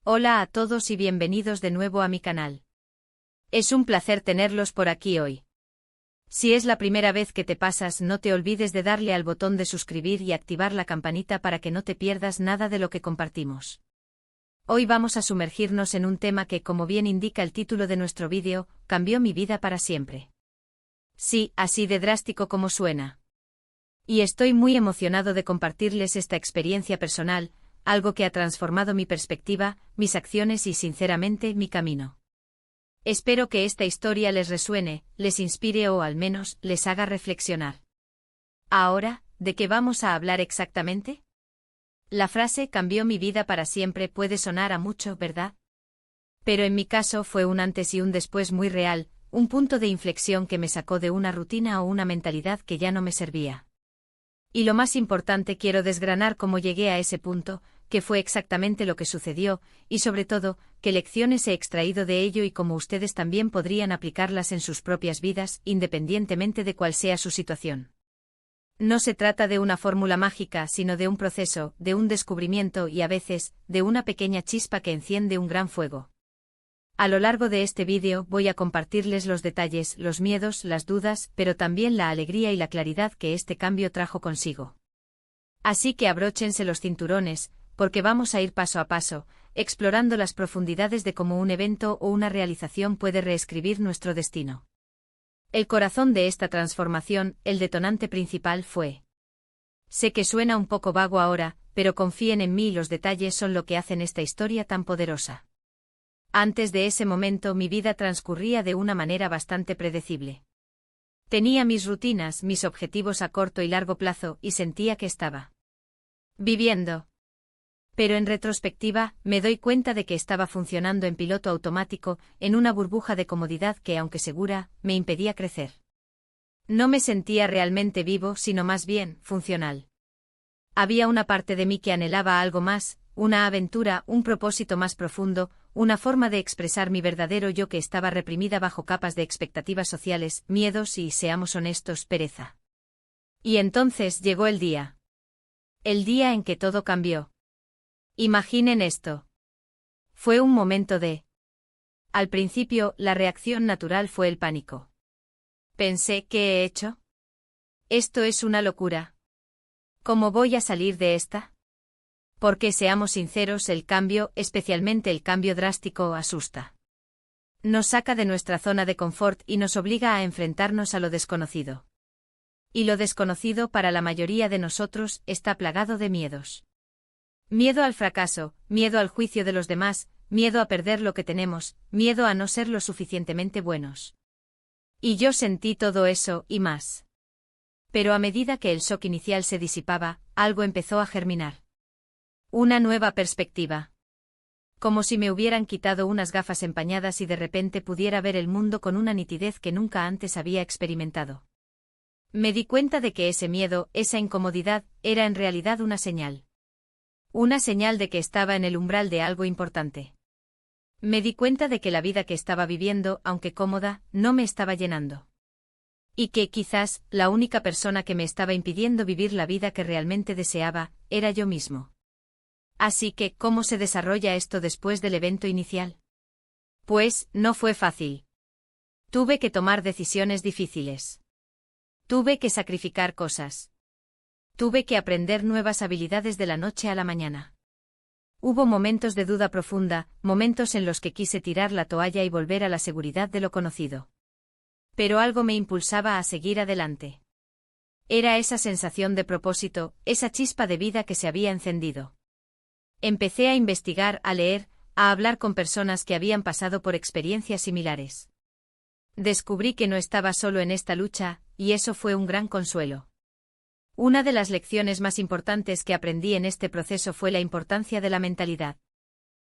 Hola a todos y bienvenidos de nuevo a mi canal. Es un placer tenerlos por aquí hoy. Si es la primera vez que te pasas, no te olvides de darle al botón de suscribir y activar la campanita para que no te pierdas nada de lo que compartimos. Hoy vamos a sumergirnos en un tema que, como bien indica el título de nuestro vídeo, cambió mi vida para siempre. Sí, así de drástico como suena. Y estoy muy emocionado de compartirles esta experiencia personal, algo que ha transformado mi perspectiva, mis acciones y, sinceramente, mi camino. Espero que esta historia les resuene, les inspire o al menos les haga reflexionar. Ahora, ¿de qué vamos a hablar exactamente? La frase cambió mi vida para siempre puede sonar a mucho, ¿verdad? Pero en mi caso fue un antes y un después muy real, un punto de inflexión que me sacó de una rutina o una mentalidad que ya no me servía. Y lo más importante, quiero desgranar cómo llegué a ese punto, qué fue exactamente lo que sucedió, y sobre todo, qué lecciones he extraído de ello y cómo ustedes también podrían aplicarlas en sus propias vidas, independientemente de cuál sea su situación. No se trata de una fórmula mágica, sino de un proceso, de un descubrimiento y a veces, de una pequeña chispa que enciende un gran fuego. A lo largo de este vídeo voy a compartirles los detalles, los miedos, las dudas, pero también la alegría y la claridad que este cambio trajo consigo. Así que abróchense los cinturones, porque vamos a ir paso a paso, explorando las profundidades de cómo un evento o una realización puede reescribir nuestro destino. El corazón de esta transformación, el detonante principal fue. Sé que suena un poco vago ahora, pero confíen en mí y los detalles son lo que hacen esta historia tan poderosa. Antes de ese momento mi vida transcurría de una manera bastante predecible. Tenía mis rutinas, mis objetivos a corto y largo plazo y sentía que estaba viviendo. Pero en retrospectiva, me doy cuenta de que estaba funcionando en piloto automático, en una burbuja de comodidad que, aunque segura, me impedía crecer. No me sentía realmente vivo, sino más bien, funcional. Había una parte de mí que anhelaba algo más, una aventura, un propósito más profundo, una forma de expresar mi verdadero yo que estaba reprimida bajo capas de expectativas sociales, miedos y, seamos honestos, pereza. Y entonces llegó el día. El día en que todo cambió. Imaginen esto. Fue un momento de... Al principio, la reacción natural fue el pánico. Pensé, ¿qué he hecho? Esto es una locura. ¿Cómo voy a salir de esta? Porque seamos sinceros, el cambio, especialmente el cambio drástico, asusta. Nos saca de nuestra zona de confort y nos obliga a enfrentarnos a lo desconocido. Y lo desconocido para la mayoría de nosotros está plagado de miedos. Miedo al fracaso, miedo al juicio de los demás, miedo a perder lo que tenemos, miedo a no ser lo suficientemente buenos. Y yo sentí todo eso y más. Pero a medida que el shock inicial se disipaba, algo empezó a germinar. Una nueva perspectiva. Como si me hubieran quitado unas gafas empañadas y de repente pudiera ver el mundo con una nitidez que nunca antes había experimentado. Me di cuenta de que ese miedo, esa incomodidad, era en realidad una señal. Una señal de que estaba en el umbral de algo importante. Me di cuenta de que la vida que estaba viviendo, aunque cómoda, no me estaba llenando. Y que, quizás, la única persona que me estaba impidiendo vivir la vida que realmente deseaba, era yo mismo. Así que, ¿cómo se desarrolla esto después del evento inicial? Pues, no fue fácil. Tuve que tomar decisiones difíciles. Tuve que sacrificar cosas. Tuve que aprender nuevas habilidades de la noche a la mañana. Hubo momentos de duda profunda, momentos en los que quise tirar la toalla y volver a la seguridad de lo conocido. Pero algo me impulsaba a seguir adelante. Era esa sensación de propósito, esa chispa de vida que se había encendido. Empecé a investigar, a leer, a hablar con personas que habían pasado por experiencias similares. Descubrí que no estaba solo en esta lucha, y eso fue un gran consuelo. Una de las lecciones más importantes que aprendí en este proceso fue la importancia de la mentalidad.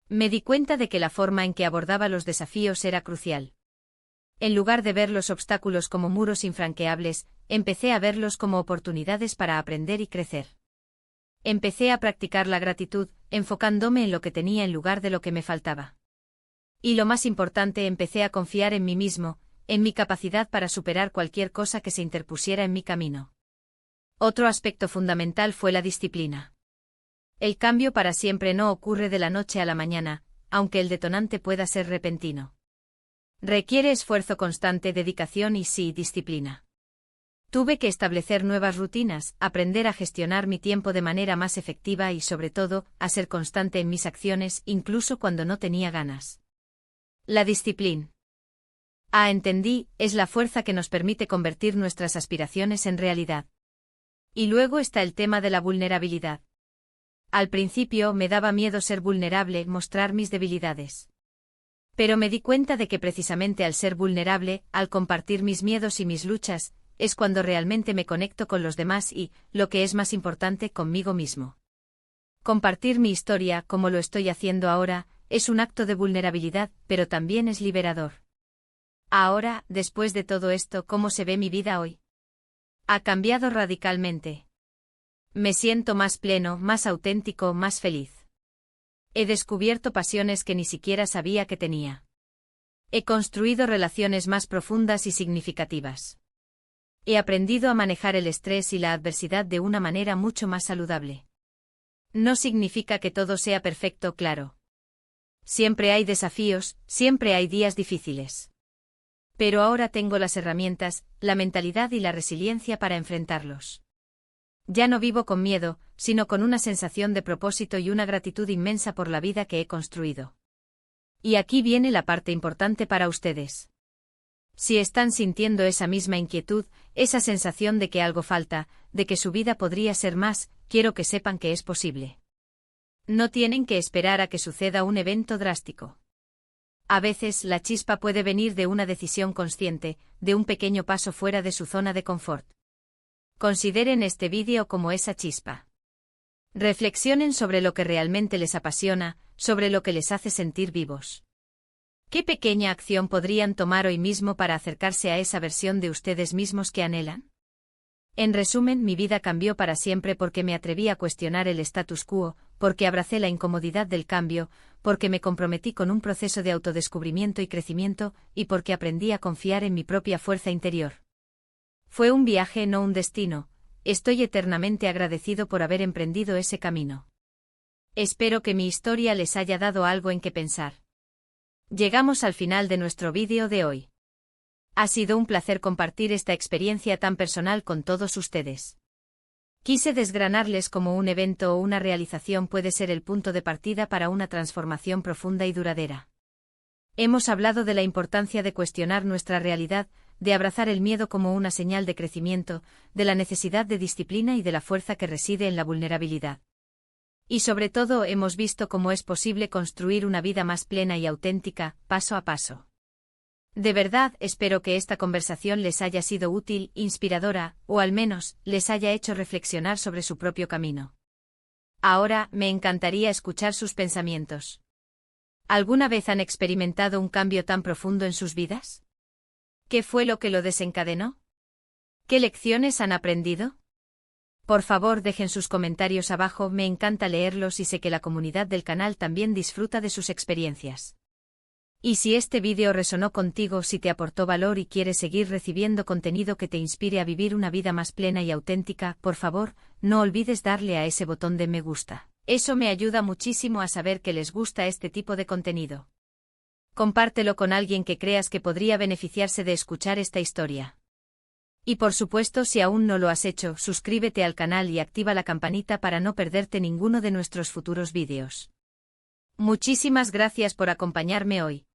Me di cuenta de que la forma en que abordaba los desafíos era crucial. En lugar de ver los obstáculos como muros infranqueables, empecé a verlos como oportunidades para aprender y crecer. Empecé a practicar la gratitud, enfocándome en lo que tenía en lugar de lo que me faltaba. Y lo más importante, empecé a confiar en mí mismo, en mi capacidad para superar cualquier cosa que se interpusiera en mi camino. Otro aspecto fundamental fue la disciplina. El cambio para siempre no ocurre de la noche a la mañana, aunque el detonante pueda ser repentino. Requiere esfuerzo constante, dedicación y sí, disciplina. Tuve que establecer nuevas rutinas, aprender a gestionar mi tiempo de manera más efectiva y, sobre todo, a ser constante en mis acciones, incluso cuando no tenía ganas. La disciplina. Entendí, es la fuerza que nos permite convertir nuestras aspiraciones en realidad. Y luego está el tema de la vulnerabilidad. Al principio me daba miedo ser vulnerable, mostrar mis debilidades. Pero me di cuenta de que precisamente al ser vulnerable, al compartir mis miedos y mis luchas, es cuando realmente me conecto con los demás y, lo que es más importante, conmigo mismo. Compartir mi historia, como lo estoy haciendo ahora, es un acto de vulnerabilidad, pero también es liberador. Ahora, después de todo esto, ¿cómo se ve mi vida hoy? Ha cambiado radicalmente. Me siento más pleno, más auténtico, más feliz. He descubierto pasiones que ni siquiera sabía que tenía. He construido relaciones más profundas y significativas. He aprendido a manejar el estrés y la adversidad de una manera mucho más saludable. No significa que todo sea perfecto, claro. Siempre hay desafíos, siempre hay días difíciles. Pero ahora tengo las herramientas, la mentalidad y la resiliencia para enfrentarlos. Ya no vivo con miedo, sino con una sensación de propósito y una gratitud inmensa por la vida que he construido. Y aquí viene la parte importante para ustedes. Si están sintiendo esa misma inquietud, esa sensación de que algo falta, de que su vida podría ser más, quiero que sepan que es posible. No tienen que esperar a que suceda un evento drástico. A veces la chispa puede venir de una decisión consciente, de un pequeño paso fuera de su zona de confort. Consideren este vídeo como esa chispa. Reflexionen sobre lo que realmente les apasiona, sobre lo que les hace sentir vivos. ¿Qué pequeña acción podrían tomar hoy mismo para acercarse a esa versión de ustedes mismos que anhelan? En resumen, mi vida cambió para siempre porque me atreví a cuestionar el status quo, porque abracé la incomodidad del cambio, porque me comprometí con un proceso de autodescubrimiento y crecimiento, y porque aprendí a confiar en mi propia fuerza interior. Fue un viaje, no un destino. Estoy eternamente agradecido por haber emprendido ese camino. Espero que mi historia les haya dado algo en que pensar. Llegamos al final de nuestro vídeo de hoy. Ha sido un placer compartir esta experiencia tan personal con todos ustedes. Quise desgranarles cómo un evento o una realización puede ser el punto de partida para una transformación profunda y duradera. Hemos hablado de la importancia de cuestionar nuestra realidad, de abrazar el miedo como una señal de crecimiento, de la necesidad de disciplina y de la fuerza que reside en la vulnerabilidad. Y sobre todo hemos visto cómo es posible construir una vida más plena y auténtica, paso a paso. De verdad, espero que esta conversación les haya sido útil, inspiradora, o al menos, les haya hecho reflexionar sobre su propio camino. Ahora, me encantaría escuchar sus pensamientos. ¿Alguna vez han experimentado un cambio tan profundo en sus vidas? ¿Qué fue lo que lo desencadenó? ¿Qué lecciones han aprendido? Por favor, dejen sus comentarios abajo, me encanta leerlos y sé que la comunidad del canal también disfruta de sus experiencias. Y si este vídeo resonó contigo, si te aportó valor y quieres seguir recibiendo contenido que te inspire a vivir una vida más plena y auténtica, por favor, no olvides darle a ese botón de me gusta. Eso me ayuda muchísimo a saber que les gusta este tipo de contenido. Compártelo con alguien que creas que podría beneficiarse de escuchar esta historia. Y por supuesto, si aún no lo has hecho, suscríbete al canal y activa la campanita para no perderte ninguno de nuestros futuros vídeos. Muchísimas gracias por acompañarme hoy.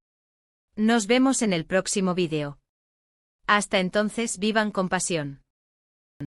Nos vemos en el próximo vídeo. Hasta entonces, vivan con pasión.